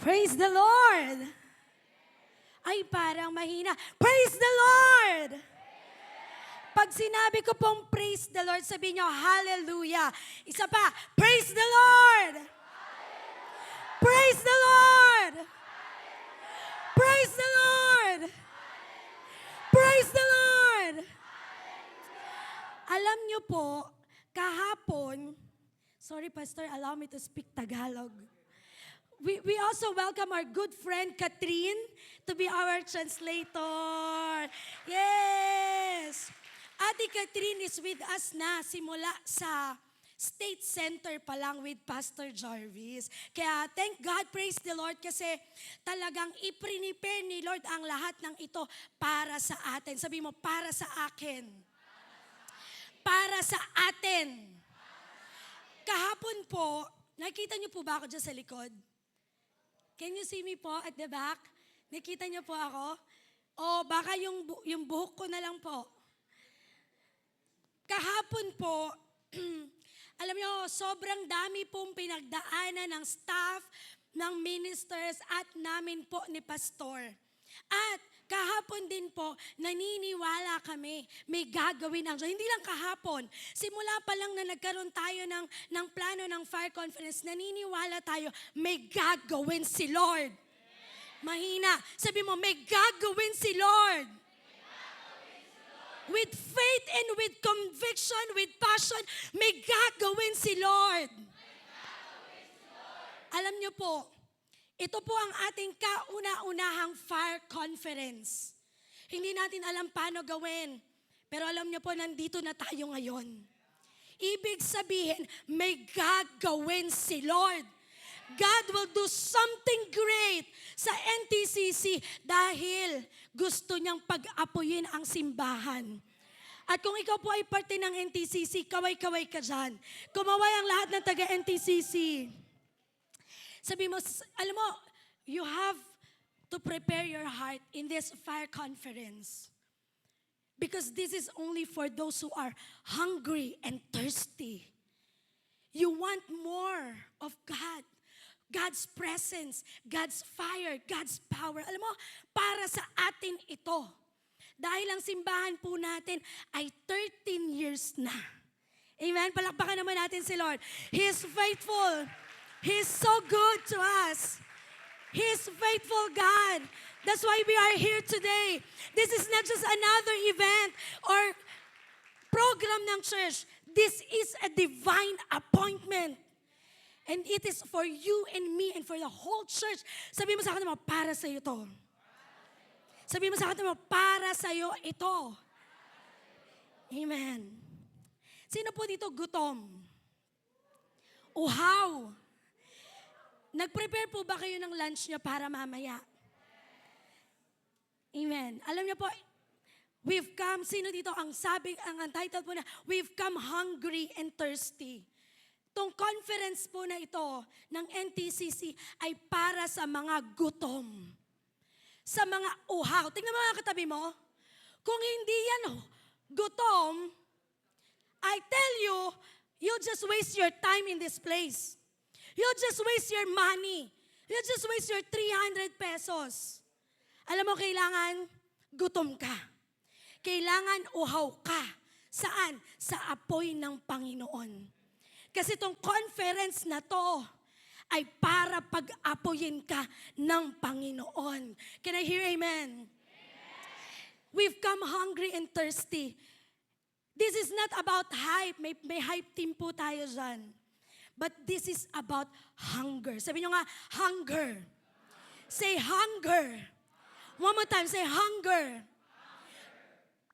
Praise the Lord! Ay, parang mahina. Praise the Lord! Pag sinabi ko pong praise the Lord, sabihin nyo, hallelujah. Isa pa, praise the Lord! Praise the Lord! Praise the Lord! Praise the Lord! Alam nyo po, kahapon, sorry Pastor, allow me to speak Tagalog. We also welcome our good friend Catherine to be our translator. Yes! Ate Catherine is with us na simula sa State Center pa lang with Pastor Jarvis. Kaya thank God, praise the Lord, kasi talagang i-prepare ni Lord ang lahat ng ito para sa atin. Sabi mo, para sa akin. Para sa atin. Kahapon po, nakita niyo po ba ako dyan sa likod? Can you see me po at the back? Nakita niyo po ako? O baka yung buhok ko na lang po. Kahapon po, alam niyo, sobrang dami pong pinagdaanan ng staff, ng ministers at namin po ni Pastor. At kahapon din po, naniniwala kami, may gagawin ang Diyos. Hindi lang kahapon, simula pa lang na nagkaroon tayo ng plano ng fire conference, naniniwala tayo, may gagawin si Lord. Mahina. Sabi mo, may gagawin si Lord. With faith and with conviction, with passion, may gagawin si Lord. Alam niyo po, ito po ang ating kauna-unahang fire conference. Hindi natin alam paano gawin, pero alam niyo po, nandito na tayo ngayon. Ibig sabihin, may gagawin si Lord. God will do something great sa NTCC dahil gusto niyang pag-apuyin ang simbahan. At kung ikaw po ay parte ng NTCC, kaway-kaway ka dyan. Kumaway ang lahat ng taga-NTCC. Sabi mo, alam mo, you have to prepare your heart in this fire conference. Because this is only for those who are hungry and thirsty. You want more of God. God's presence, God's fire, God's power. Alam mo, para sa atin ito. Dahil ang simbahan po natin ay 13 years na. Amen? Palakpakan naman natin si Lord. He is faithful. He is so good to us. He is faithful God. That's why we are here today. This is not just another event or program ng church. This is a divine appointment. And it is for you and me and for the whole church. Sabi mo sa akin naman, para sa iyo ito. Sabi mo sa akin naman, para sa iyo ito. Amen. Sino po dito gutom? Uhaw. Nag-prepare po ba kayo ng lunch niyo para mamaya? Amen. Alam niyo po, we've come, sino dito ang title po na, we've come hungry and thirsty. Itong conference po na ito ng NTCC ay para sa mga gutom. Sa mga uhaw. Tingnan mo mga katabi mo. Kung hindi yan gutom, I tell you, you'll just waste your time in this place. You'll just waste your money. You'll just waste your 300 pesos. Alam mo, kailangan gutom ka. Kailangan uhaw ka. Saan? Sa apoy ng Panginoon. Kasi itong conference na to ay para pag-apoyin ka ng Panginoon. Can I hear amen? We've come hungry and thirsty. This is not about hype. May hype team po tayo dyan. But this is about hunger. Sabi nyo nga, hunger. Say hunger. One more time, say hunger.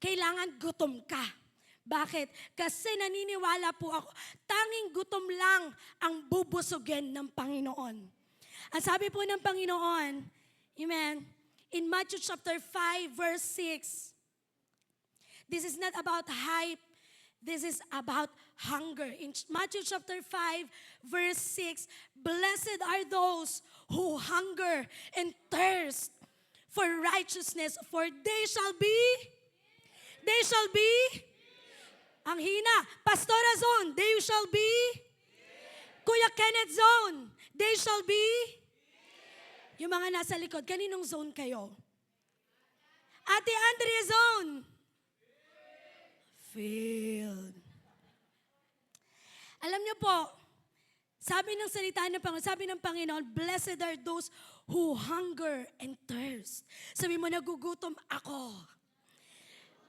Kailangan gutom ka. Bakit? Kasi naniniwala po ako, tanging gutom lang ang bubusugin ng Panginoon. Ang sabi po ng Panginoon, amen, in Matthew chapter 5 verse 6, this is not about hype, this is about hunger. In Matthew chapter 5 verse 6, blessed are those who hunger and thirst for righteousness, for they shall be. Ang hina, Pastora Zone, they shall be. Kuya Kenneth Zone, they shall be. Yung mga nasa likod, kaninong zone kayo? Ate Andrea zone. Filled. Alam niyo po, sabi ng salita ng Panginoon, sabi ng Panginoon, blessed are those who hunger and thirst. Sabi mo, nagugutom ako.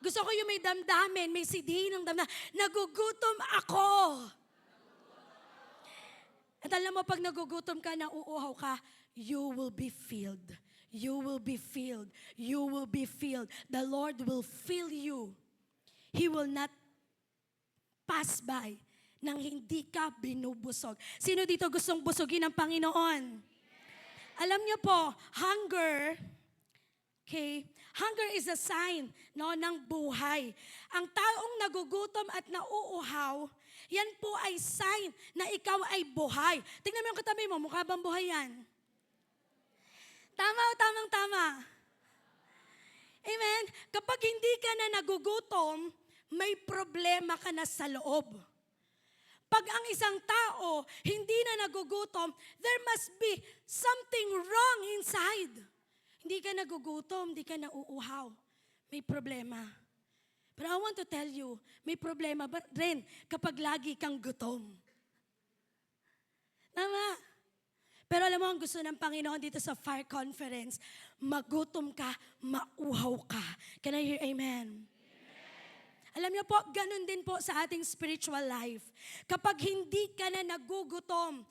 Gusto ko yung may damdamin, may sidihin ng damdamin. Nagugutom ako. At alam mo, pag nagugutom ka, nauuhaw ka, you will be filled. You will be filled. You will be filled. The Lord will fill you. He will not pass by nang hindi ka binubusog. Sino dito gustong busugin ng Panginoon? Alam niyo po, hunger, okay? Hunger is a sign ng buhay. Ang taong nagugutom at nauuhaw, yan po ay sign na ikaw ay buhay. Tingnan mo yung katabi mo, mukha bang buhay yan? Tama o tamang-tama? Amen? Kapag hindi ka na nagugutom, may problema ka na sa loob. Pag ang isang tao hindi na nagugutom, there must be something wrong inside. Hindi ka nagugutom, hindi ka nauuhaw. May problema. But I want to tell you, may problema rin kapag lagi kang gutom. Tama. Pero alam mo, ang gusto ng Panginoon dito sa Fire Conference, magutom ka, mauhaw ka. Can I hear amen? Alam niyo po, ganun din po sa ating spiritual life. Kapag hindi ka na nagugutom,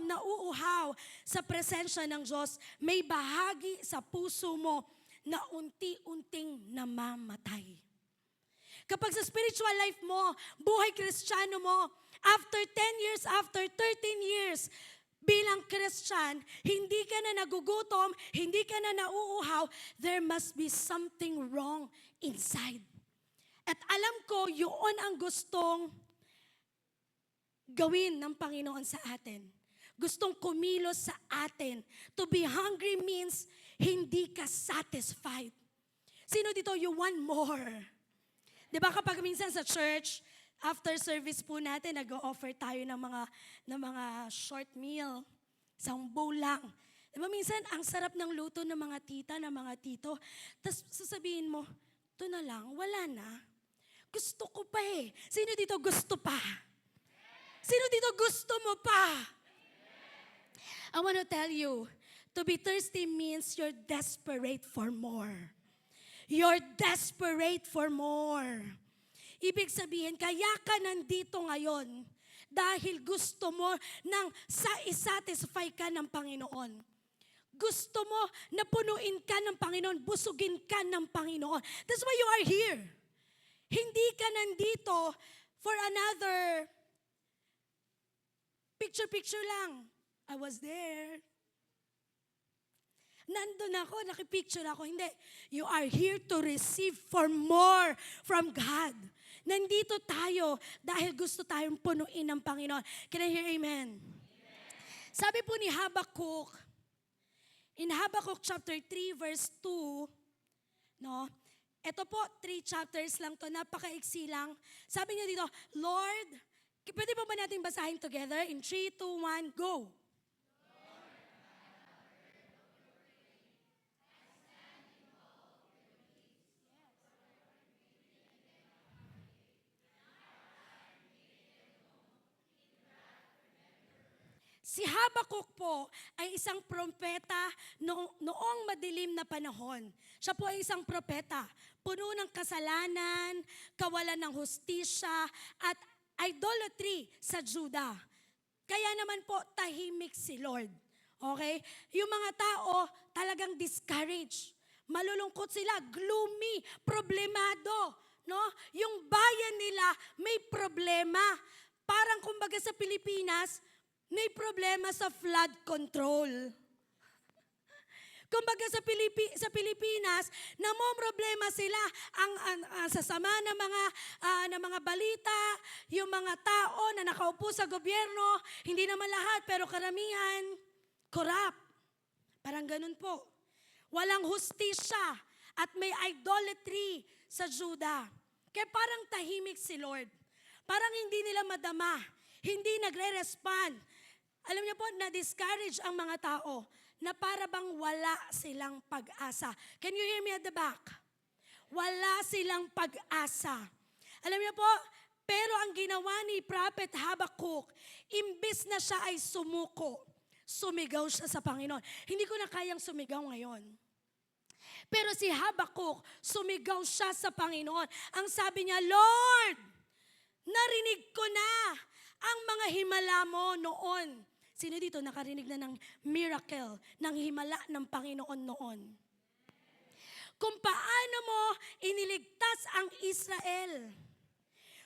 nauuhaw sa presensya ng Diyos, may bahagi sa puso mo na unti-unting namamatay. Kapag sa spiritual life mo, buhay Kristiyano mo, after 10 years, after 13 years, bilang Christian, hindi ka na nagugutom, hindi ka na nauuhaw, there must be something wrong inside. At alam ko, yun ang gustong gawin ng Panginoon sa atin. Gustong kumilos sa atin. To be hungry means hindi ka satisfied. Sino dito, you want more? Di ba kapag minsan sa church, after service po natin, nag-o-offer tayo ng mga short meal. Isang bowl lang. Di ba minsan, ang sarap ng luto ng mga tita, ng mga tito. Tapos sasabihin mo, ito na lang, wala na. Gusto ko pa eh. Sino dito gusto pa? Sino dito gusto mo pa? I want to tell you, to be thirsty means you're desperate for more. You're desperate for more. Ibig sabihin, kaya ka nandito ngayon dahil gusto mo nang satisfy ka ng Panginoon. Gusto mo na punuin ka ng Panginoon, busugin ka ng Panginoon. That's why you are here. Hindi ka nandito for another picture-picture lang. I was there. Nandun ako, nakipicture ako. Hindi. You are here to receive for more from God. Nandito tayo dahil gusto tayong punuin ng Panginoon. Can I hear amen? Sabi po ni Habakkuk, in Habakkuk chapter 3 verse 2, no? Ito po, 3 chapters lang to, napakaiksi lang. Sabi niya dito, Lord, pwede pa ba natin basahin together? In 3, 2, 1, go! Si Habakkuk po ay isang propeta noong madilim na panahon. Siya po ay isang propeta, puno ng kasalanan, kawalan ng hustisya, at idolatry sa Juda. Kaya naman po tahimik si Lord. Okay? Yung mga tao talagang discouraged. Malulungkot sila, gloomy, problemado. No? Yung bayan nila may problema. Parang kumbaga sa Pilipinas, may problema sa flood control. Kumbaga sa Pilipinas, problema sila ang sasama ng mga balita, yung mga tao na nakaupo sa gobyerno, hindi naman lahat pero karamihan corrupt. Parang ganun po. Walang hustisya at may idolatry sa Juda. Kaya parang tahimik si Lord. Parang hindi nila madama, hindi nagre-respond. Alam niyo po, na-discourage ang mga tao. na para bang wala silang pag-asa. Can you hear me at the back? Wala silang pag-asa. Alam niyo po, pero ang ginawa ni Prophet Habakkuk, imbis na siya ay sumuko, sumigaw siya sa Panginoon. Hindi ko na kayang sumigaw ngayon. Pero si Habakkuk, sumigaw siya sa Panginoon. Ang sabi niya, Lord, narinig ko na ang mga himala mo noon. Sino dito nakarinig na ng miracle, ng himala ng Panginoon noon? Kung paano mo iniligtas ang Israel.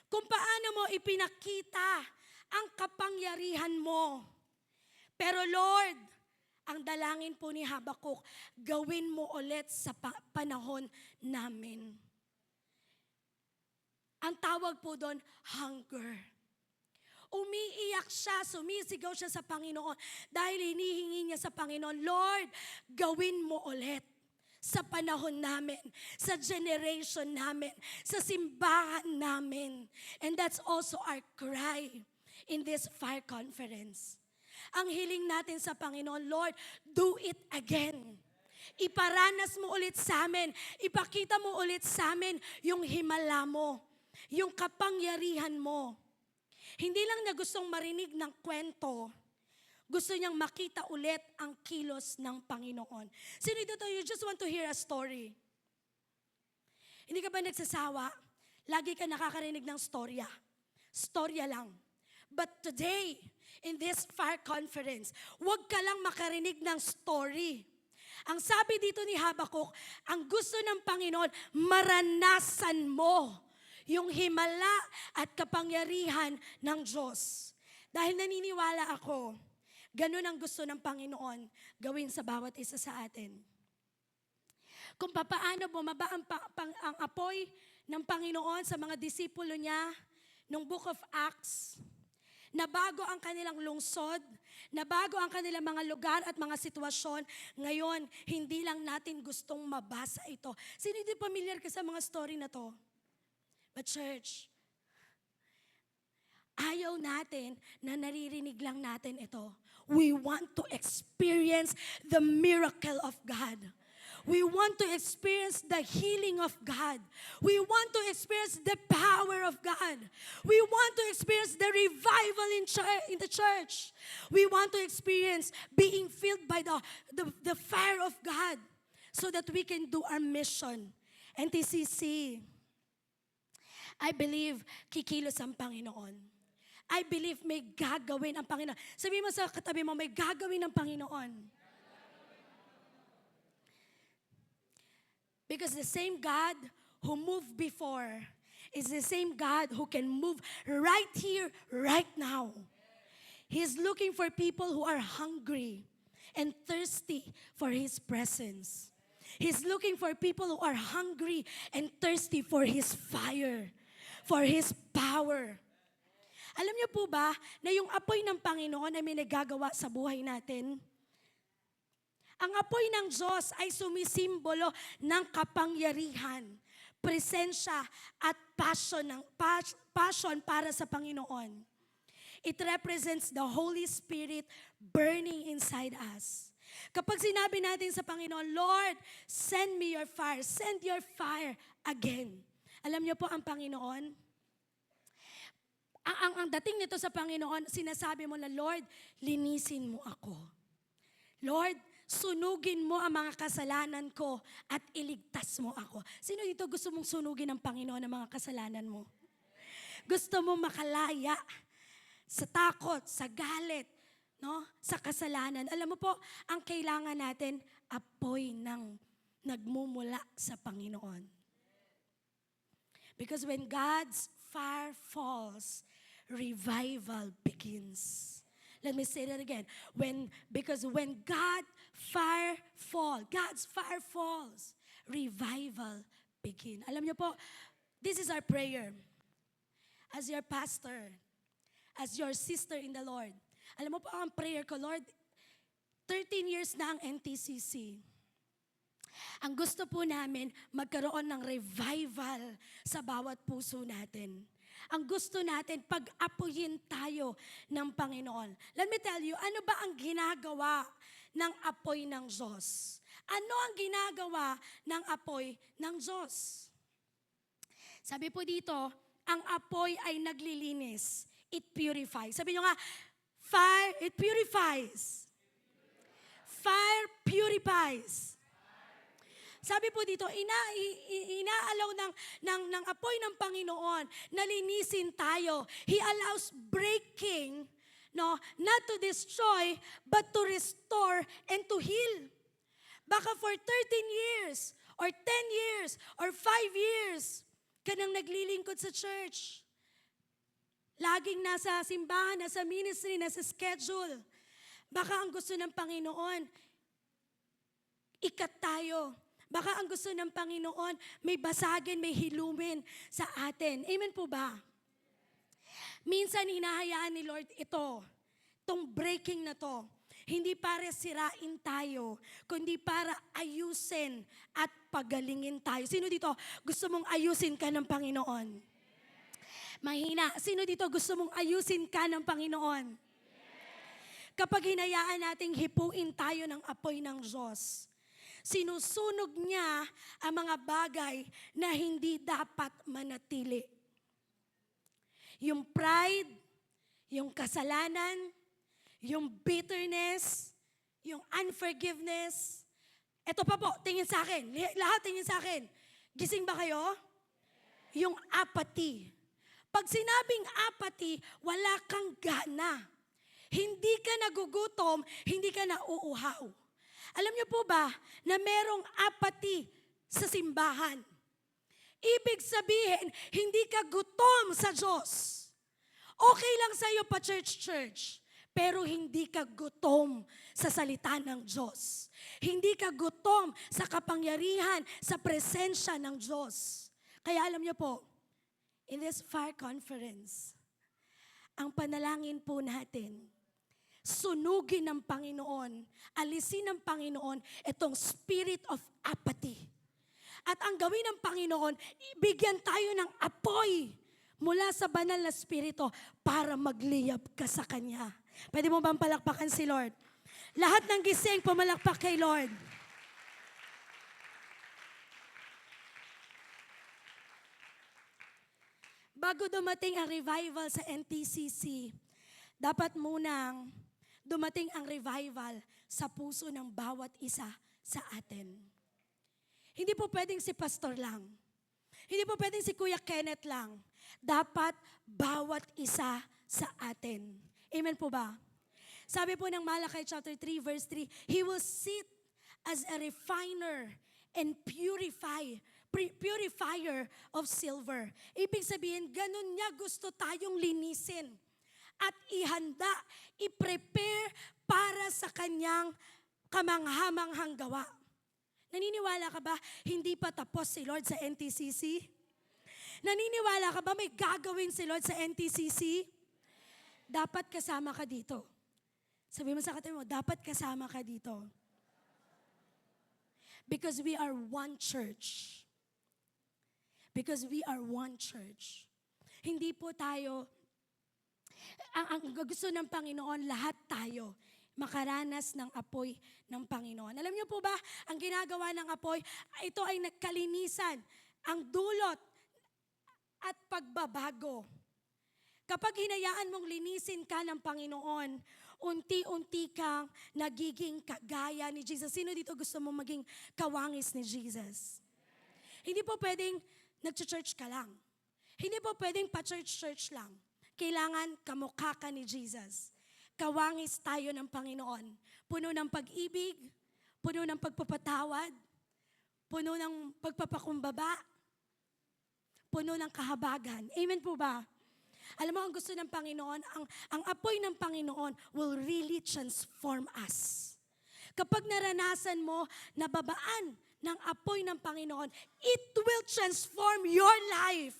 Kung paano mo ipinakita ang kapangyarihan mo. Pero Lord, ang dalangin po ni Habakkuk, gawin mo ulit sa panahon namin. Ang tawag po doon, hunger. Umiiyak siya, sumisigaw siya sa Panginoon dahil hinihingi niya sa Panginoon, Lord, gawin mo ulit sa panahon namin, sa generation namin, sa simbahan namin. And that's also our cry in this fire conference. Ang hiling natin sa Panginoon, Lord, do it again. Iparanas mo ulit sa amin, ipakita mo ulit sa amin yung himala mo, yung kapangyarihan mo. Hindi lang niya gustong marinig ng kwento, gusto niyang makita ulit ang kilos ng Panginoon. Sino dito, you just want to hear a story? Hindi ka ba nagsasawa? Lagi ka nakakarinig ng storya. Storya lang. But today, in this fire conference, huwag ka lang makarinig ng story. Ang sabi dito ni Habakkuk, ang gusto ng Panginoon, maranasan mo yung himala at kapangyarihan ng Diyos. Dahil naniniwala ako, ganun ang gusto ng Panginoon gawin sa bawat isa sa atin. Kung papaano bumaba ang apoy ng Panginoon sa mga disipulo niya nung Book of Acts, nabago ang kanilang lungsod, nabago ang kanilang mga lugar at mga sitwasyon. Ngayon, hindi lang natin gustong mabasa ito. Sino hindi familiar ka sa mga story na to? But church, ayaw natin na naririnig lang natin ito. We want to experience the miracle of God. We want to experience the healing of God. We want to experience the power of God. We want to experience the revival in the church. We want to experience being filled by the fire of God so that we can do our mission. NTCC, I believe kikilos ang Panginoon. I believe may gagawin ang Panginoon. Sabi mo sa katabi mo, may gagawin ang Panginoon. Because the same God who moved before is the same God who can move right here, right now. He's looking for people who are hungry and thirsty for His presence. He's looking for people who are hungry and thirsty for His fire, for His power. Alam niyo po ba na yung apoy ng Panginoon ay may nagagawa sa buhay natin? Ang apoy ng Diyos ay sumisimbolo ng kapangyarihan, presensya at passion para sa Panginoon. It represents the Holy Spirit burning inside us. Kapag sinabi natin sa Panginoon, Lord, send me your fire again. Alam niyo po ang Panginoon, ang dating nito sa Panginoon, sinasabi mo na, Lord, linisin mo ako. Lord, sunugin mo ang mga kasalanan ko at iligtas mo ako. Sino dito gusto mong sunugin ng Panginoon ang mga kasalanan mo? Gusto mo makalaya sa takot, sa galit, no? Sa kasalanan. Alam mo po, ang kailangan natin, apoy ng nagmumula sa Panginoon. Because when God's fire falls, revival begins. Let me say that again. Because when God's fire falls, revival begins. Alam niyo po, this is our prayer. As your pastor, as your sister in the Lord. Alam mo po ang prayer ko, Lord, 13 years na ang NTCC. Ang gusto po namin, magkaroon ng revival sa bawat puso natin. Ang gusto natin, pag-apuyin tayo ng Panginoon. Let me tell you, ano ba ang ginagawa ng apoy ng Diyos. Ano ang ginagawa ng apoy ng Diyos? Sabi po dito, ang apoy ay naglilinis. It purifies. Sabi nyo nga, fire, it purifies. Fire purifies. Sabi po dito, inaalaw ng apoy ng Panginoon na linisin tayo. He allows breaking, no, not to destroy, but to restore and to heal. Baka for 13 years, or 10 years, or 5 years, ka nang naglilingkod sa church. Laging nasa simbahan, nasa ministry, nasa schedule. Baka ang gusto ng Panginoon, ikat tayo. Baka ang gusto ng Panginoon, may basagin, may hilumin sa atin. Amen po ba? Minsan hinahayaan ni Lord itong breaking na to. Hindi para sirain tayo, kundi para ayusin at pagalingin tayo. Sino dito gusto mong ayusin ka ng Panginoon? Mahina. Sino dito gusto mong ayusin ka ng Panginoon? Kapag hinayaan nating hipuin tayo ng apoy ng Diyos, sinusunog niya ang mga bagay na hindi dapat manatili. Yung pride, yung kasalanan, yung bitterness, yung unforgiveness. Ito pa po, tingin sa akin. Lahat tingin sa akin. Gising ba kayo? Yung apathy. Pag sinabing apathy, wala kang gana. Hindi ka nagugutom, hindi ka nauuhaw. Alam niyo po ba na merong apathy sa simbahan? Ibig sabihin, hindi ka gutom sa Diyos. Okay lang sa iyo pa church, pero hindi ka gutom sa salita ng Diyos. Hindi ka gutom sa kapangyarihan, sa presensya ng Diyos. Kaya alam niyo po, in this fire conference, ang panalangin po natin, sunugin ng Panginoon, alisin ng Panginoon itong spirit of apathy. At ang gawin ng Panginoon, bigyan tayo ng apoy mula sa banal na spirito para magliyab ka sa Kanya. Pwede mo bang palakpakan si Lord? Lahat ng gising, pumalakpak kay Lord. Bago dumating ang revival sa NTCC, dapat munang dumating ang revival sa puso ng bawat isa sa atin. Hindi po pwedeng si pastor lang. Hindi po pwedeng si Kuya Kenneth lang. Dapat bawat isa sa atin. Amen po ba? Sabi po ng Malakay chapter 3 verse 3, He will sit as a refiner and purifier of silver. Ibig sabihin, ganun niya gusto tayong linisin at ihanda, i-prepare para sa kanyang kamanghamanghang gawa. Naniniwala ka ba, hindi pa tapos si Lord sa NTCC? Naniniwala ka ba may gagawin si Lord sa NTCC? Dapat kasama ka dito. Sabi mo sa katabi mo, dapat kasama ka dito. Because we are one church. Because we are one church. Hindi po tayo, ang gusto ng Panginoon, lahat tayo makaranas ng apoy ng Panginoon. Alam niyo po ba, ang ginagawa ng apoy, ito ay nagkalinisan, ang dulot at pagbabago. Kapag hinayaan mong linisin ka ng Panginoon, unti-unti kang nagiging kagaya ni Jesus. Sino dito gusto mo maging kawangis ni Jesus? Hindi po pwedeng nag-church ka lang. Hindi po pwedeng pa-church lang. Kailangan kamukha ka ni Jesus. Kawangis tayo ng Panginoon. Puno ng pag-ibig, puno ng pagpapatawad, puno ng pagpapakumbaba, puno ng kahabagan. Amen po ba? Alam mo, ang gusto ng Panginoon, ang apoy ng Panginoon will really transform us. Kapag naranasan mo, nababaan ng apoy ng Panginoon, it will transform your life.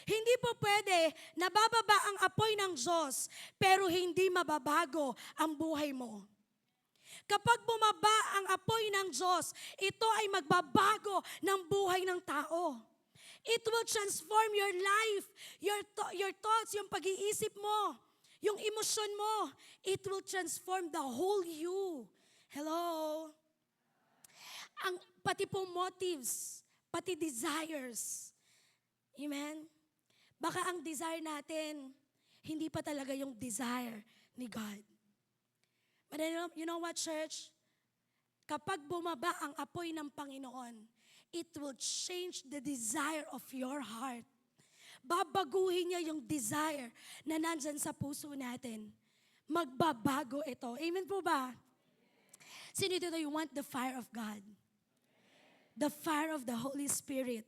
Hindi po pwede nabababa ang apoy ng Diyos, pero hindi mababago ang buhay mo. Kapag bumaba ang apoy ng Diyos, ito ay magbabago ng buhay ng tao. It will transform your life, your thoughts, yung pag-iisip mo, yung emosyon mo. It will transform the whole you. pati po motives, pati desires. Amen? Baka ang desire natin, hindi pa talaga yung desire ni God. But you know what, church? Kapag bumaba ang apoy ng Panginoon, it will change the desire of your heart. Babaguhin niya yung desire na nandyan sa puso natin. Magbabago ito. Amen po ba? Sino dito you want the fire of God? The fire of the Holy Spirit.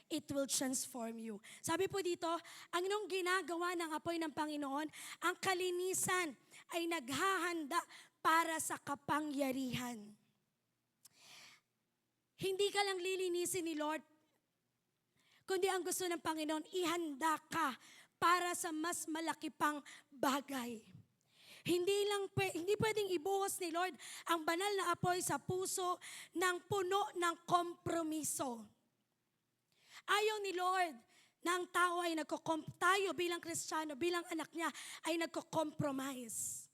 It will transform you. Sabi po dito, ang nung ginagawa ng apoy ng Panginoon, ang kalinisan ay naghahanda para sa kapangyarihan. Hindi ka lang lilinisin ni Lord, kundi ang gusto ng Panginoon, ihanda ka para sa mas malaki pang bagay. Hindi pwedeng ibuhos ni Lord ang banal na apoy sa puso ng puno ng kompromiso. Ayaw ni Lord na ang tao ay tayo bilang Kristiyano, bilang anak niya, ay nagko-compromise.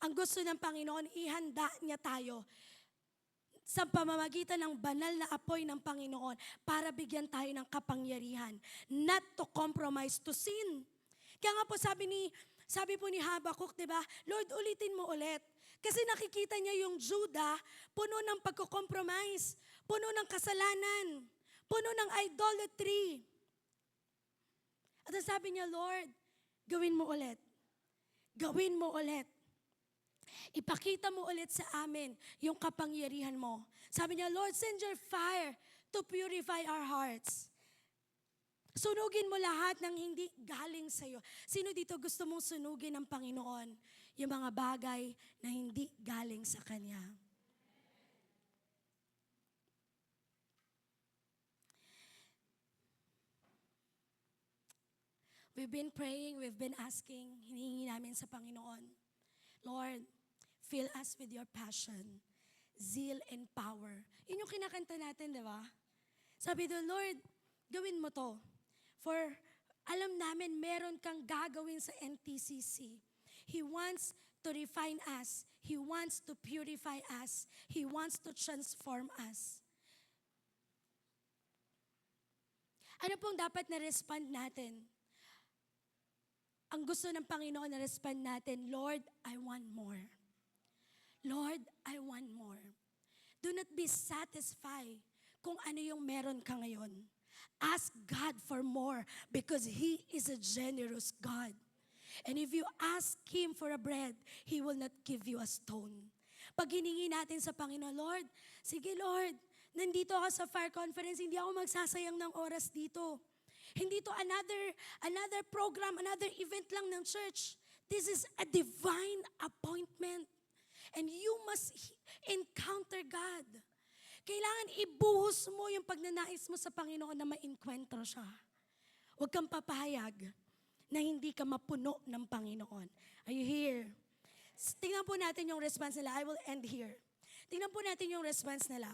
Ang gusto ng Panginoon, ihanda niya tayo sa pamamagitan ng banal na apoy ng Panginoon para bigyan tayo ng kapangyarihan. Not to compromise, to sin. Kaya nga po sabi po ni Habakuk, di ba? Lord, ulitin mo ulit. Kasi nakikita niya yung Judah, puno ng pagko-compromise, puno ng kasalanan, puno ng idolatry. At sabi niya, Lord, gawin mo ulit. Gawin mo ulit. Ipakita mo ulit sa amin yung kapangyarihan mo. Sabi niya, Lord, send your fire to purify our hearts. Sunugin mo lahat ng hindi galing sa'yo. Sino dito gusto mong sunugin ng Panginoon? Yung mga bagay na hindi galing sa Kanya. We've been praying, we've been asking, hinihingi namin sa Panginoon, Lord, fill us with your passion, zeal, and power. Yun yung kinakanta natin, di ba? Sabi doon, Lord, gawin mo to. For alam namin, meron kang gagawin sa NTCC. He wants to refine us. He wants to purify us. He wants to transform us. Ano pong dapat na-respond natin? Ang gusto ng Panginoon na respond natin, Lord, I want more. Lord, I want more. Do not be satisfied kung ano yung meron ka ngayon. Ask God for more because He is a generous God. And if you ask Him for a bread, He will not give you a stone. Pag hiningi natin sa Panginoon, Lord, sige Lord, nandito ako sa fire conference, hindi ako magsasayang ng oras dito. Hindi to another program, another event lang ng church. This is a divine appointment. And you must encounter God. Kailangan ibuhos mo yung pagnanais mo sa Panginoon na ma-encuentro siya. Huwag kang papayag na hindi ka mapuno ng Panginoon. Are you here? Tingnan po natin yung response nila. I will end here. Tingnan po natin yung response nila.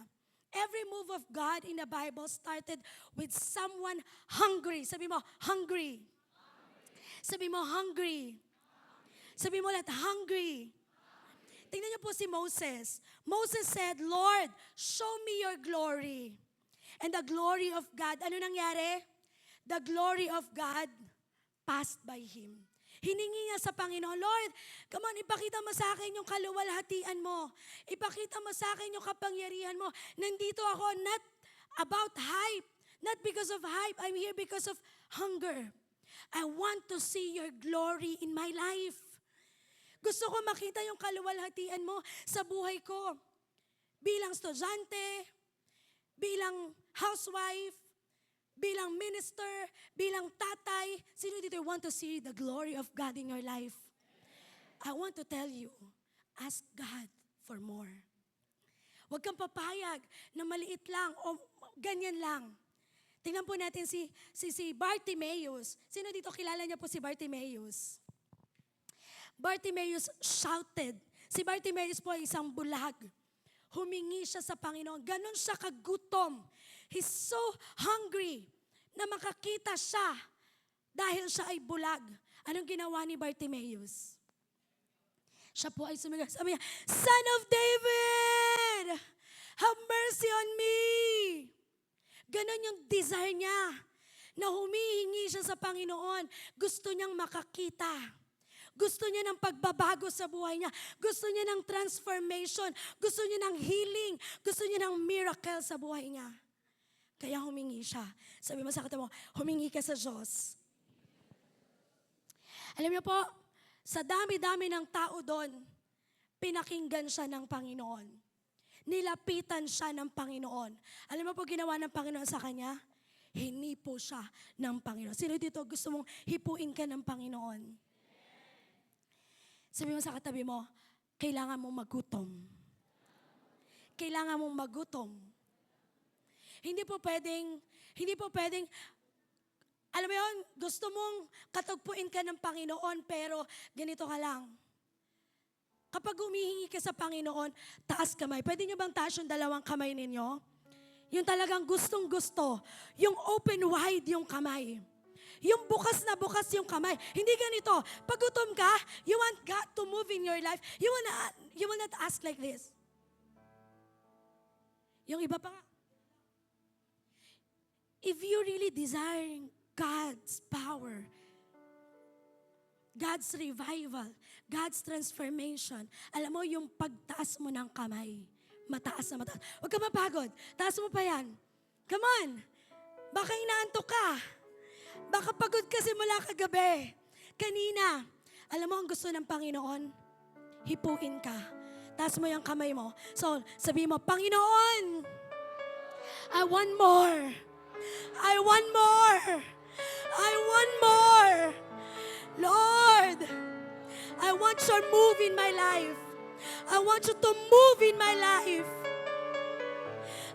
Every move of God in the Bible started with someone hungry. Sabi mo, hungry. Sabi mo, hungry. Sabi mo lahat, hungry. Tingnan niyo po si Moses. Moses said, Lord, show me your glory. And the glory of God, ano nangyari? The glory of God passed by him. Hiningi niya sa Panginoon, Lord, come on, ipakita mo sa akin yung kaluwalhatian mo. Ipakita mo sa akin yung kapangyarihan mo. Nandito ako not about hype. Not because of hype. I'm here because of hunger. I want to see your glory in my life. Gusto ko makita yung kaluwalhatian mo sa buhay ko. Bilang estudyante, bilang housewife, bilang minister, bilang tatay. Sino dito want to see the glory of God in your life? I want to tell you, ask God for more. Huwag kang papayag na maliit lang o ganyan lang. Tingnan po natin si Bartimaeus. Sino dito kilala niya po si Bartimaeus? Bartimaeus shouted. Si Bartimaeus po ay isang bulag. Humingi siya sa Panginoon. Ganon siya kagutom. He's so hungry na makakita siya dahil siya ay bulag. Anong ginawa ni Bartimaeus? Siya po ay sumigaw. Sabi niya, Son of David, have mercy on me. Ganon yung desire niya na humihingi siya sa Panginoon. Gusto niyang makakita. Gusto niya ng pagbabago sa buhay niya. Gusto niya ng transformation. Gusto niya ng healing. Gusto niya ng miracle sa buhay niya. Kaya humingi siya. Sabi mo sa katabi mo, humingi ka sa Diyos. Alam niyo po, sa dami-dami ng tao doon, pinakinggan siya ng Panginoon. Nilapitan siya ng Panginoon. Alam mo po ginawa ng Panginoon sa kanya? Hinipo siya ng Panginoon. Sino dito gusto mong hipuin ka ng Panginoon? Sabi mo sa katabi mo, kailangan mong magutom. Kailangan mong magutom. Hindi po pwedeng, alam mo yun, gusto mong katagpuin ka ng Panginoon, pero ganito ka lang. Kapag humihingi ka sa Panginoon, taas kamay. Pwede nyo bang taas yung dalawang kamay ninyo? Yung talagang gustong-gusto. Yung open wide yung kamay. Yung bukas na bukas yung kamay. Hindi ganito. Pag gutom ka, you want God to move in your life. You will not ask like this. Yung iba pa nga. If you really desire God's power, God's revival, God's transformation, alam mo yung pagtaas mo ng kamay, mataas na mataas. Huwag ka mapagod. Taas mo pa yan. Come on. Baka inaantok ka. Baka pagod ka simula kagabi. Kanina. Alam mo ang gusto ng Panginoon? Hipuin ka. Taas mo yung kamay mo. So, sabi mo, Panginoon, I want more. I want more. I want more. Lord, I want your move in my life. I want you to move in my life.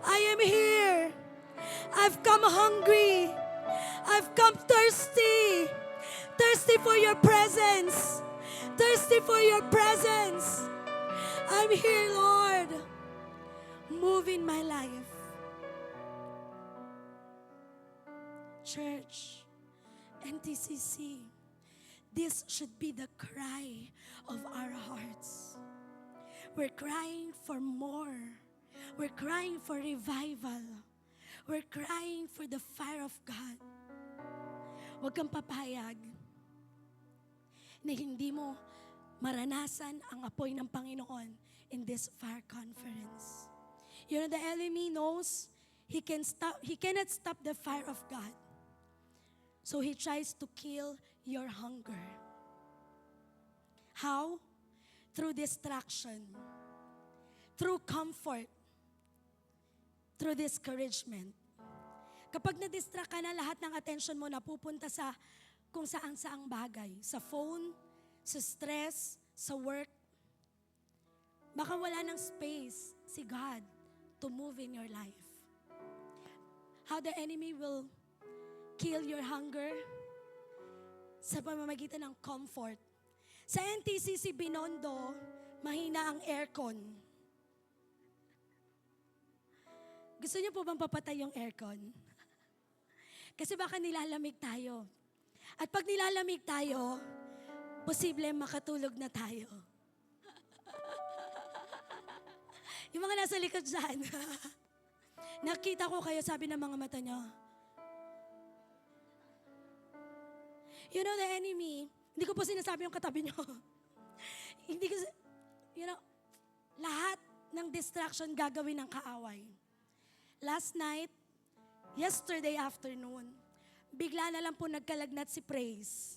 I am here. I've come hungry. I've come thirsty. Thirsty for your presence. Thirsty for your presence. I'm here, Lord. Move in my life. Church, NTCC, this should be the cry of our hearts. We're crying for more. We're crying for revival. We're crying for the fire of God. Huwag kang papayag na hindi mo maranasan ang apoy ng Panginoon in this fire conference. You know, the enemy knows he cannot stop the fire of God. So he tries to kill your hunger. How? Through distraction, through comfort, through discouragement. Kapag na-distract ka na, lahat ng attention mo napupunta sa kung saan-saang bagay. Sa phone, sa stress, sa work. Baka wala ng space si God to move in your life. How the enemy will kill your hunger sa pamamagitan ng comfort. Sa NTCC Binondo, mahina ang aircon. Gusto niyo po bang papatay yung aircon? Kasi baka nilalamig tayo. At pag nilalamig tayo, posible makatulog na tayo. Yung mga nasa likod dyan, nakita ko kayo, sabi ng mga mata nyo, you know the enemy, hindi ko po sinasabi yung katabi nyo. Hindi ko, lahat ng distraction gagawin ng kaaway. Last night, yesterday afternoon, bigla na lang po nagkalagnat si Praise.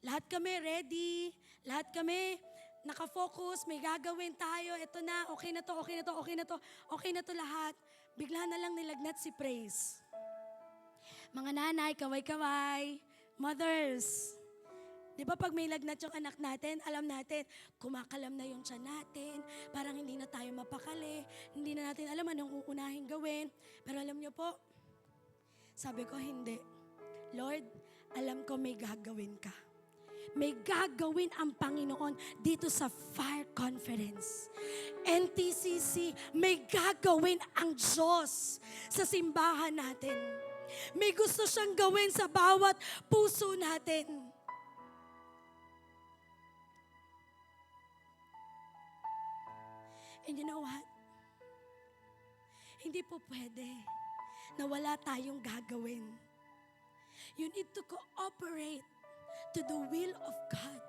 Lahat kami ready, lahat kami nakafocus, may gagawin tayo, eto na, okay na to, okay na to, okay na to, okay na to lahat. Bigla na lang nilagnat si Praise. Mga nanay, kaway-kaway, mothers, di ba pag may lagnat yung anak natin, alam natin, kumakalam na yung tiyan natin, parang hindi na tayo mapakali, hindi na natin alam anong uunahin gawin. Pero alam niyo po, sabi ko hindi. Lord, alam ko may gagawin ka. May gagawin ang Panginoon dito sa Fire Conference. NTCC, may gagawin ang Diyos sa simbahan natin. May gusto siyang gawin sa bawat puso natin. And you know what? Hindi po pwede na wala tayong gagawin. You need to cooperate to the will of God.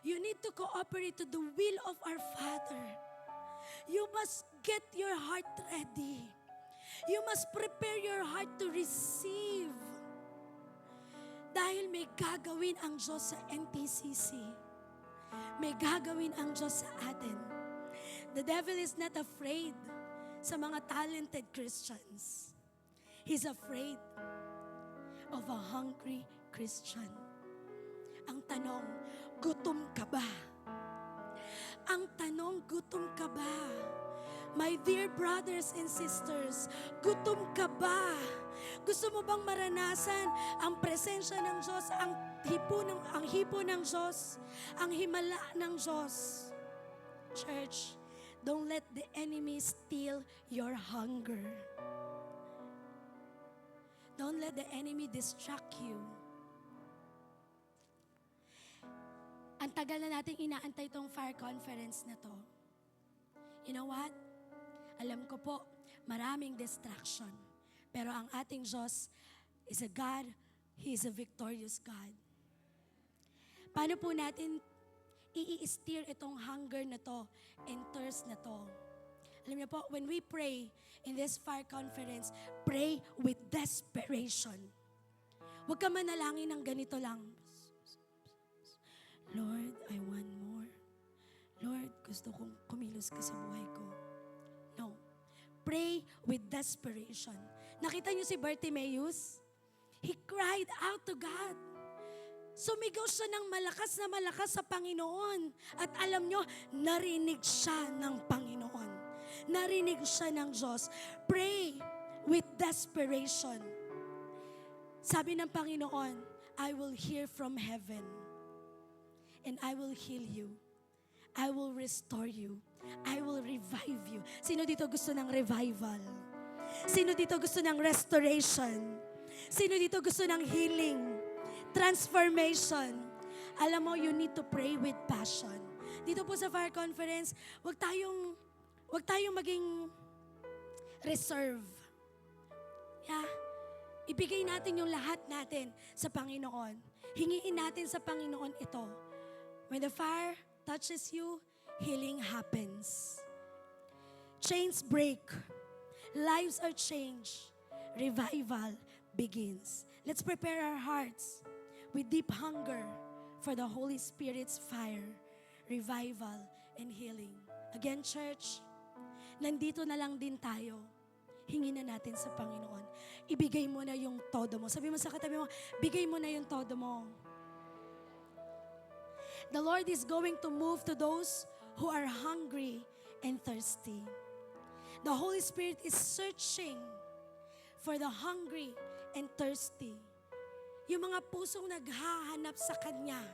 You need to cooperate to the will of our Father. You must get your heart ready. You must prepare your heart to receive. Dahil may gagawin ang Diyos sa NTCC. May gagawin ang Diyos sa atin. The devil is not afraid sa mga talented Christians. He's afraid of a hungry Christian. Ang tanong, gutom ka ba? Ang tanong, gutom ka ba? My dear brothers and sisters, gutom ka ba? Gusto mo bang maranasan ang presensya ng Diyos, ang hipo ng Diyos, ang himala ng Diyos? Church, don't let the enemy steal your hunger. Don't let the enemy distract you. Ang tagal na nating inaantay itong fire conference na to. You know what? Alam ko po, maraming distraction. Pero ang ating Diyos is a God, He is a victorious God. Paano po natin i-steer itong hunger na to and thirst na to? Alam niyo po, when we pray in this fire conference, pray with desperation. Huwag ka manalangin ng ganito lang. Lord, I want more. Lord, gusto kong kumilos ka sa buhay ko. No. Pray with desperation. Nakita niyo si Bartimaeus? He cried out to God. Sumigaw siya ng malakas sa Panginoon. At alam niyo, narinig siya ng Panginoon. Narinig siya ng Diyos. Pray with desperation. Sabi ng Panginoon, I will hear from heaven. And I will heal you. I will restore you. I will revive you. Sino dito gusto ng revival? Sino dito gusto ng restoration? Sino dito gusto ng healing? Transformation? Alam mo, you need to pray with passion. Dito po sa fire conference, wag tayong maging reserve. Yeah? Ibigay natin yung lahat natin sa Panginoon. Hingiin natin sa Panginoon ito. When the fire touches you, healing happens. Chains break. Lives are changed. Revival begins. Let's prepare our hearts with deep hunger for the Holy Spirit's fire, revival, and healing. Again, church, nandito na lang din tayo. Hingin na natin sa Panginoon. Ibigay mo na yung todo mo. Sabi mo sa katabi mo, bigay mo na yung todo mo. The Lord is going to move to those who are hungry and thirsty. The Holy Spirit is searching for the hungry and thirsty. Yung mga pusong naghahanap sa Kanya,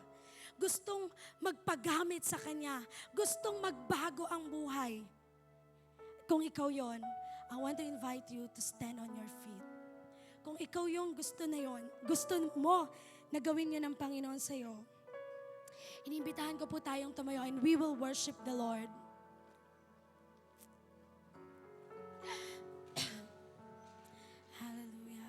gustong magpagamit sa Kanya, gustong magbago ang buhay. Kung ikaw yon, I want to invite you to stand on your feet. Kung ikaw yung gusto na yon, gusto mo na gawin yun ng Panginoon sa'yo, inimbitahan ko po tayong tumayo and we will worship the Lord. Hallelujah.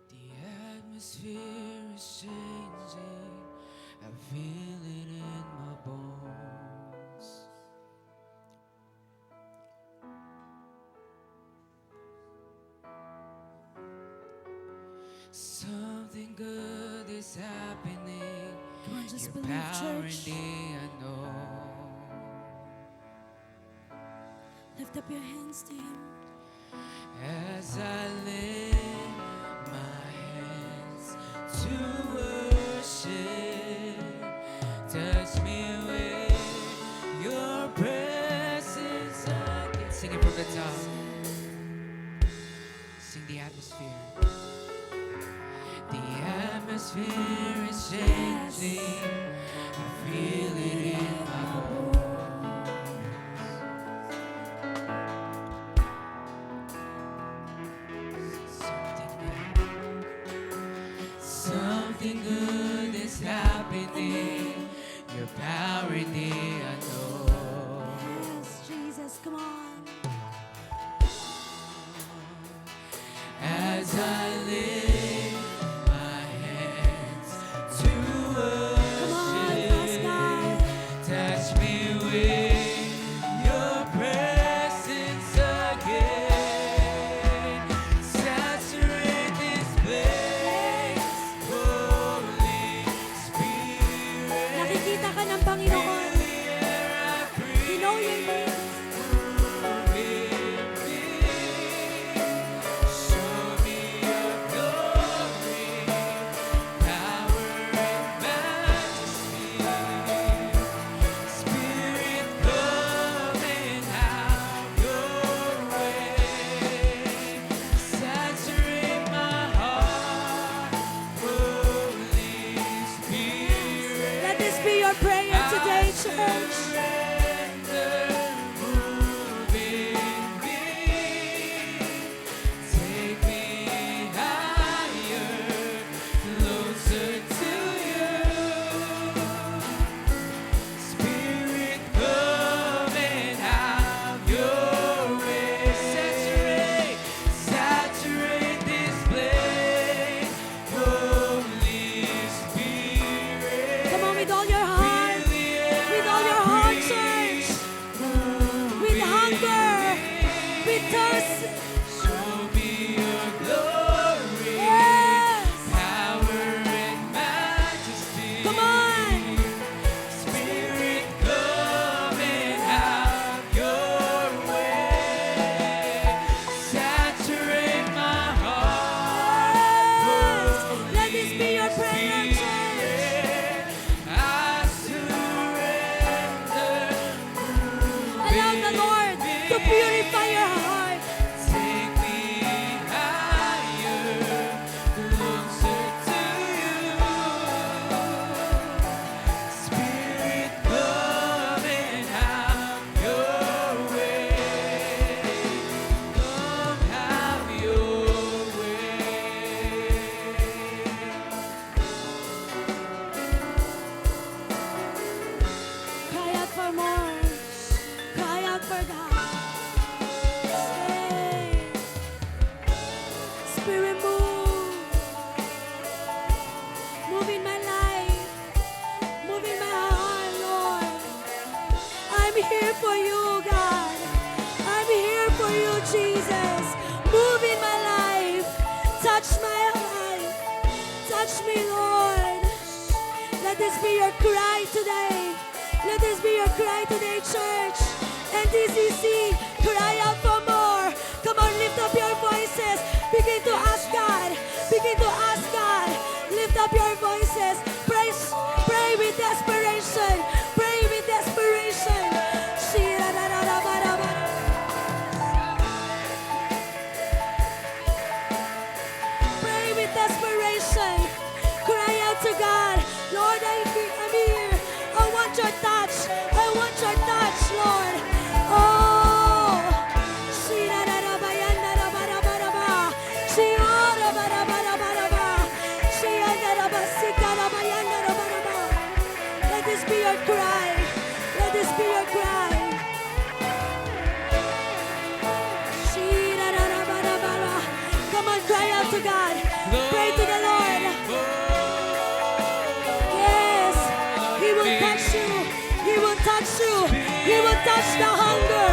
The atmosphere is changing. I feel it in my bones. Something good is happening. Come on, just Your believe, power in church. the unknown. Lift up your hands to Him. As I lift my hands to worship, touch me with your presence. I can sing it from the top. Sing the atmosphere. The atmosphere is changing. I feel it in my bones. Something new. Something good is happening. Your power hindi ano. Yes, Jesus, come on. As I lift my hands to Come on, yes, worship, God. touch me with your presence again. Saturate this place, Holy Spirit. Nakikita ka ng Panginoon. Feel the air I breathe. You know your needs. Let this be your prayer today, church. Saturate this place, Holy Spirit. Come on, with all your heart. With all your heart, church. With hunger. With thirst. Show me your glory, Yes. power and majesty. Come on. Spirit, come and have your way. Saturate my heart. Yes. Let this be your prayer, church. I surrender. Allow the Lord to purify your heart. Take me higher, closer to you. Spirit, come and have your way. Come have your way. Cry out for more. Cry out for God. Stay. Spirit, move. Move in my life. Move in my heart, Lord. I'm here for you, God. I'm here for you, Jesus. Move in my life. Touch my life. Touch me, Lord. Let this be your cry today. Let this be your cry today, church. And DCC, cry out for more. Come on, lift up your voices. Begin to ask God. Begin to ask God. Lift up your voices. Pray with desperation. Pray with desperation. Shira-ra-ra-ra-ba-ra-ba. Pray with desperation. Cry out to God. Lord, I'm here. I want your touch. I want your touch, Lord. Oh. Shira-ra-ra-ba-yan-ra-ra-ba-ra-ba-ra-ba. Shira-ra-ba-ra-ba-ra-ba-ra-ba. Shira-ra-ra-ba-sika-ra-ba-yan-ra-ra-ba-ra-ba. Let this be your cry. Let this be your cry. Shira-ra-ra-ba-ra-ba-ra. Come on, cry out to God. Pray to the Lord. Yes, He will touch you. He will touch you. He will touch the hunger.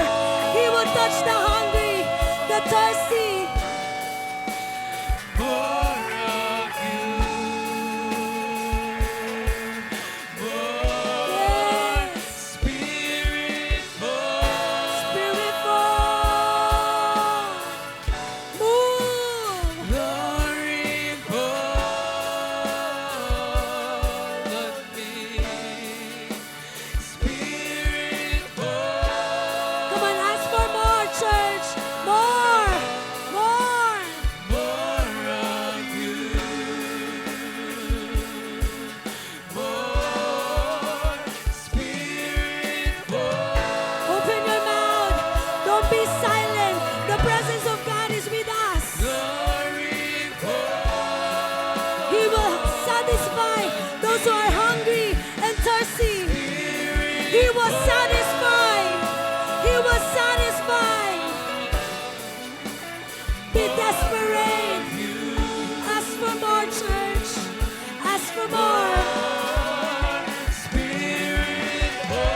He will touch the hungry, the thirsty. More of you. More Yes. Spirit, more Spirit fall. Move. glory, fall on me. Spirit, fall. Come on, ask for more, church. Be desperate. Ask for more, church. Ask for more. Spirit, Yes.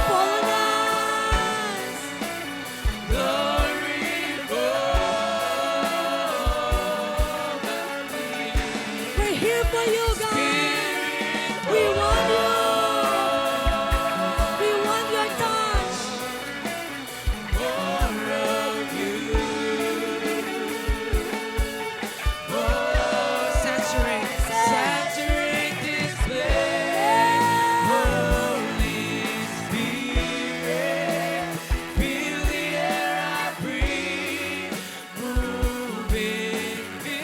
Fall on us. glory, We're here for you, God. We want you. We want your touch. saturate, saturate this place. Holy Spirit, feel the air I breathe, move in me.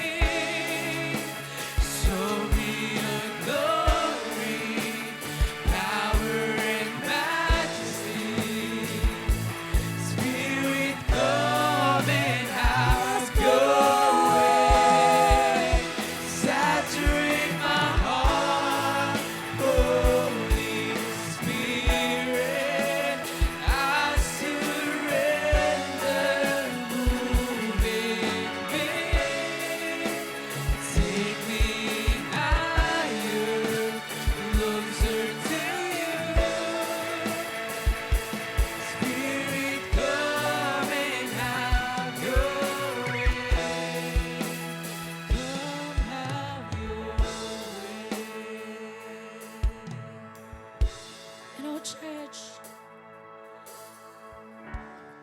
Show me your glory, power and majesty. Spirit, come and have your way. Saturate my heart, Holy Spirit. I surrender, move in me. Take me higher, closer to you. Spirit, come and have your way. Come have your way. You know, church,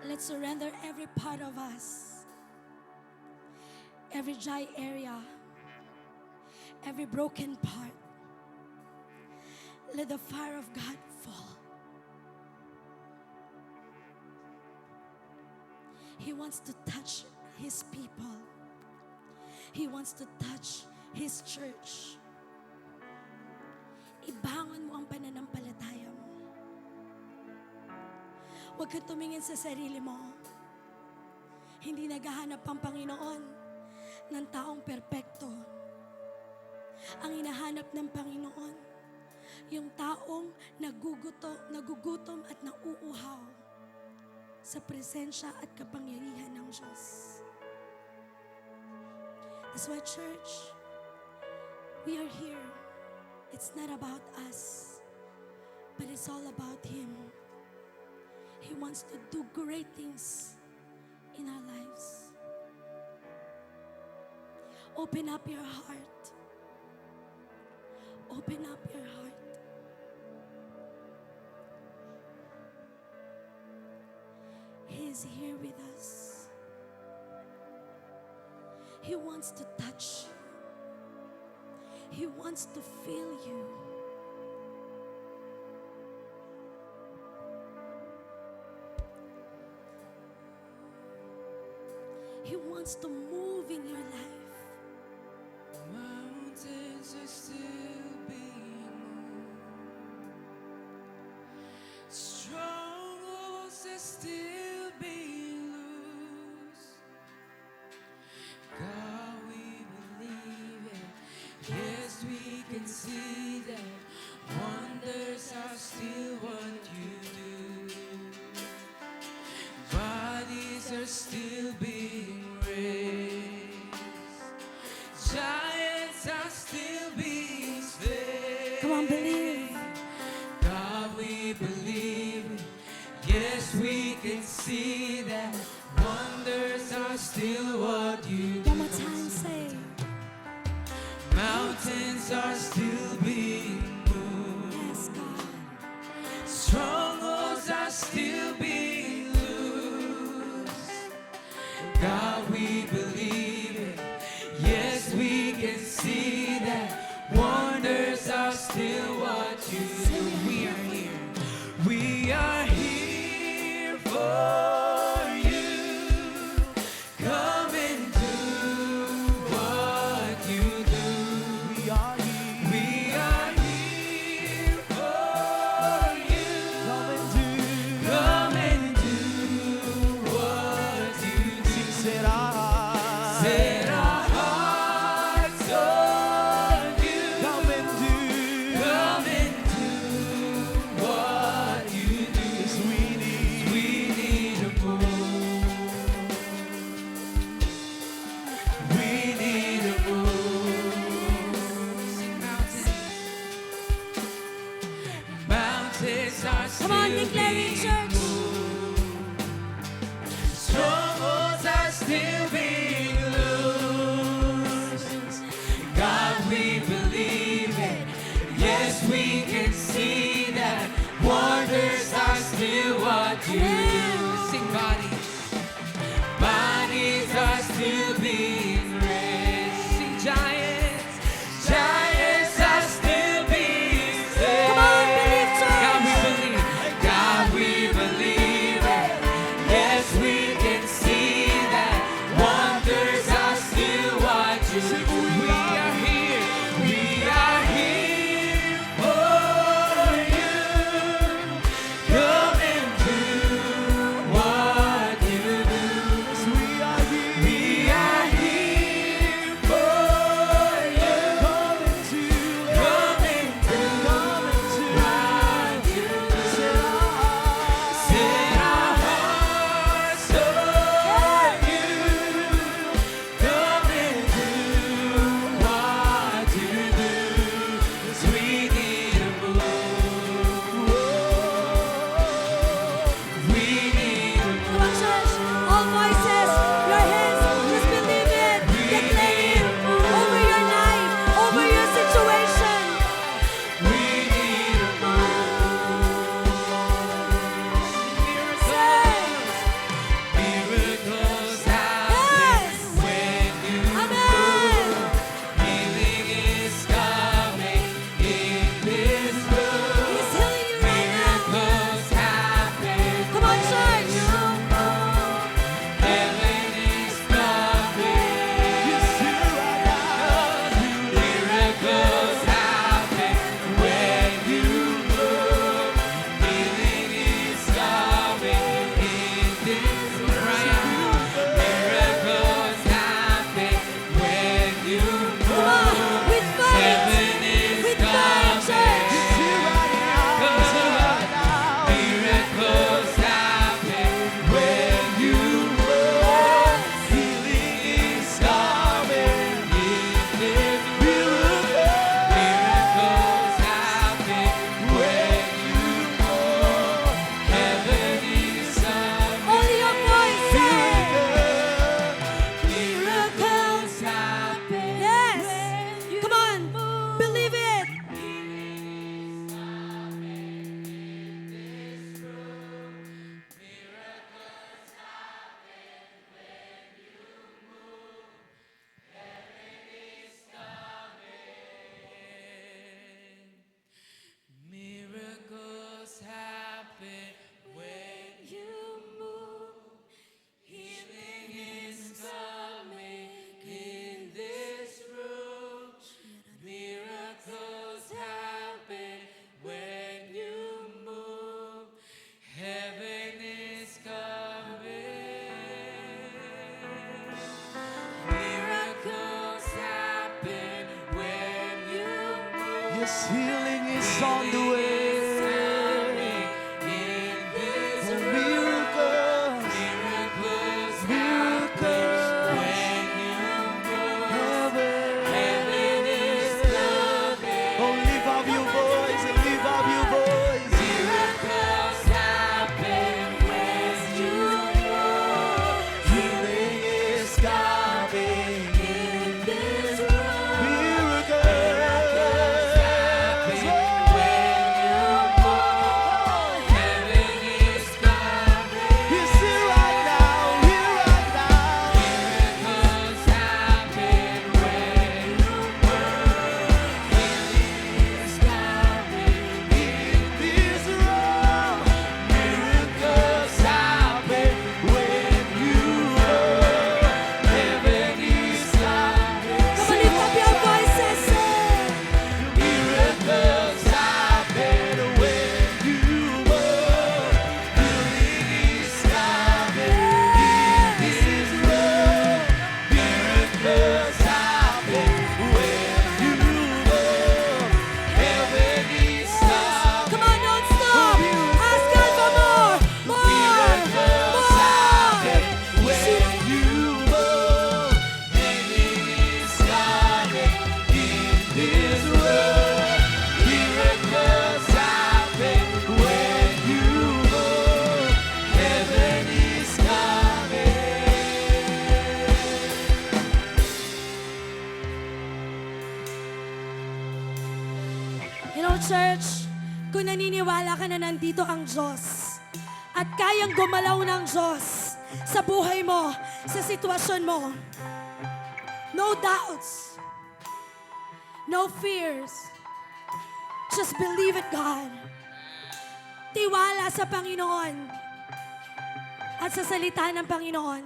let's surrender every part of us, every dry area, every broken part. Let the fire of God fall. He wants to touch His people. He wants to touch His church. Ibangon mo ang pananampalataya mo. Huwag kang tumingin sa sarili mo. Hindi naghahanap ang Panginoon ng taong perpekto. Ang hinahanap ng Panginoon, yung taong nagugutom at nauuhaw sa presensya at kapangyarihan ng Diyos. That's why, church, we are here. It's not about us, but it's all about Him. He wants to do great things in our lives. Open up your heart. Open up your heart. He is here with us. He wants to touch you. He wants to feel you. He wants to move in your life. Mountains are still being moved. Strongholds are still being loosed. God, we believe it. Yes, we can see that wonders are still what you do. Bodies are still being raised. Giants are still being slain. Come on, believe. God, we believe it. Yes, we can see that wonders are still what you do. One more time, say. Mountains are still being moved. Yes, God. Strongholds are still being loosed. God, we believe it. Yes, we can see that wonders are still what you do. We are here. We are here for you. Come and do what you do. We are here. We are here for you. Come and do what you do. still being loosed. God, we believe it. Yes, we can see that wonders are still what you do. Sing bodies. Bodies are still being raised. Sing giants. Giants are still being saved. Come on, believe, church. God, we believe. God, we believe it. Yes, we can see that wonders are still what you do. We are here. We are here for you. Come and do what you do. We are here. We are here for you. Come and do what you do. Set our hearts on you. Come and do what you do. 'Cause we need a move. We need a Come on, church. All voices, your hands, just believe it. Declare it over your life, over your situation. We need a miracles happen when you Amen. healing is coming in this room. He's healing you right now. Miracles happen. Come on, church. Heaven is coming. Miracles happen when you move. Healing is coming in this room. Miracles happen when you Come on, move. with faith. Heaven is With faith, coming. church. Miracles happen when you move. Healing is coming in this room. Miracles happen when you move. Heaven is coming. Only your voice say. Miracles happen. Yes. Come on, believe it. Miracles happen when you move. Healing is coming in this room. Miracles happen when you move. Heaven is coming. Miracles happen when you move. Yes, healing is on the way. Miracles, miracles, heaven. Oh, lift up your voice and lift up your voice. Healing is coming in this room. Miracles, church, kung naniniwala ka na nandito ang Diyos at kayang gumalaw ng Diyos sa buhay mo, sa sitwasyon mo, no doubts, no fears, just believe in God. Tiwala sa Panginoon at sa salita ng Panginoon.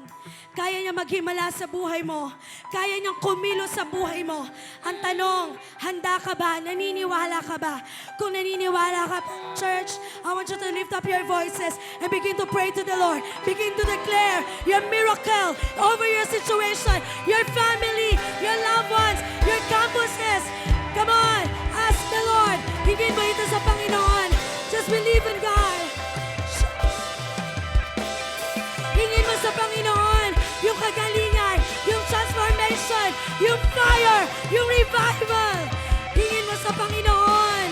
Kaya niya maghimala sa buhay mo. Kaya niyang kumilos sa buhay mo. Ang tanong, handa ka ba? Naniniwala ka ba? Kung naniniwala ka, church, I want you to lift up your voices and begin to pray to the Lord. Begin to declare your miracle over your situation, your family, your loved ones, your campuses. Come on, ask the Lord. Hingin mo ito sa Panginoon. Just believe in God. Hingin mo sa Panginoon yung kagalingan, yung transformation, yung fire, yung revival. Hingin mo sa Panginoon.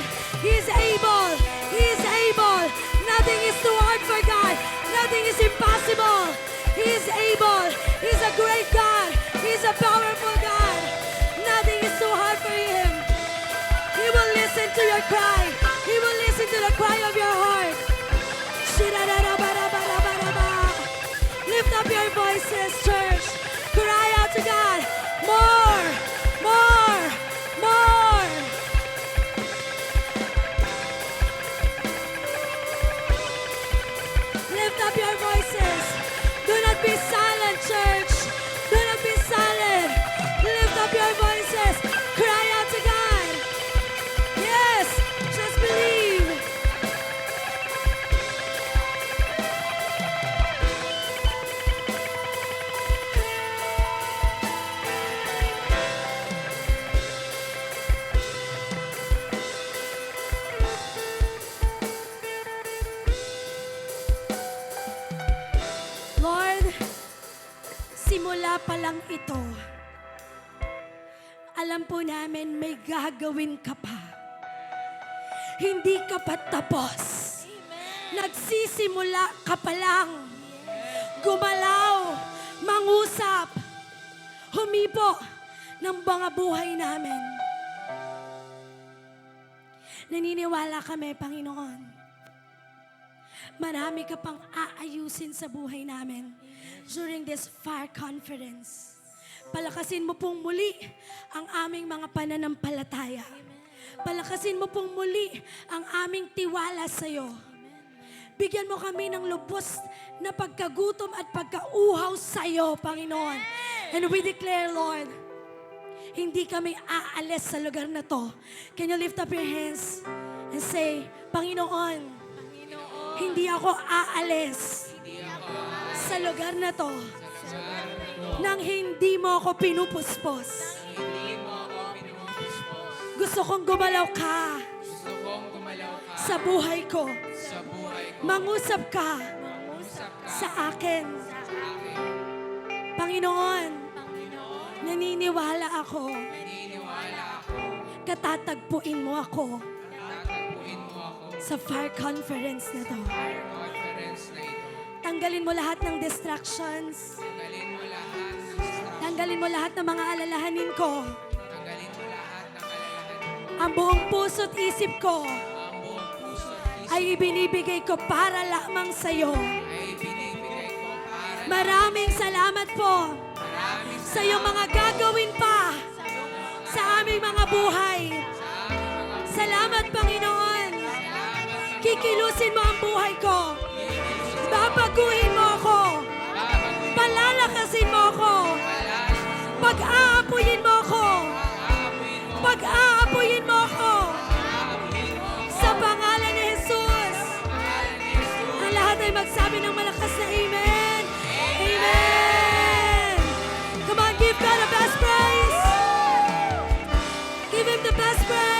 He is able. He is able. Nothing is too hard for God. Nothing is impossible. He is able. He is a great God. He is a powerful God. Nothing is too hard for Him. He will listen to your cry. He will listen to the cry of your heart. Lift up your voices, church. Cry out to God. More, more, more. Lift up your voices. Do not be silent, church. Do not be silent. Lift up your voices. Cry out to God. Yes, just believe. Lord, simula pa lang ito, alam po namin may gagawin ka pa. Hindi ka pa tapos. Nagsisimula ka pa lang. Gumalaw, mangusap, humipo ng mga buhay namin. Naniniwala kami, Panginoon. Marami ka pang aayusin sa buhay namin during this fire conference. Palakasin mo pong muli ang aming mga pananampalataya. Palakasin mo pong muli ang aming tiwala sa iyo. Bigyan mo kami ng lubos na pagkagutom at pagkauhaw sa iyo, Panginoon. And we declare, Lord, hindi kami aalis sa lugar na to. Can you lift up your hands and say, Panginoon, hindi ako aalis sa lugar na to nang hindi mo ako pinupuspos. Gusto kong gumalaw ka sa buhay ko. Mangusap ka sa akin. Panginoon, naniniwala ako. Katatagpuin mo ako sa fire conference na to. Tanggalin mo lahat ng distractions. Tanggalin mo lahat ng mga alalahanin ko. Ang buong puso't isip ko ay ibinibigay ko para lamang sa iyo. Maraming salamat po sa iyong mga gagawin pa sa aming mga buhay. Salamat, Panginoon. Kikilusin mo ang buhay ko. Babaguhin mo ako. Palalakasin mo ako. Pag-aapuyin mo ako. Pag-aapuyin mo ako. Sa pangalan ni Jesus. Ang lahat ay magsabi ng malakas na Amen. Amen. Come on, give God the best praise. Give Him the best praise.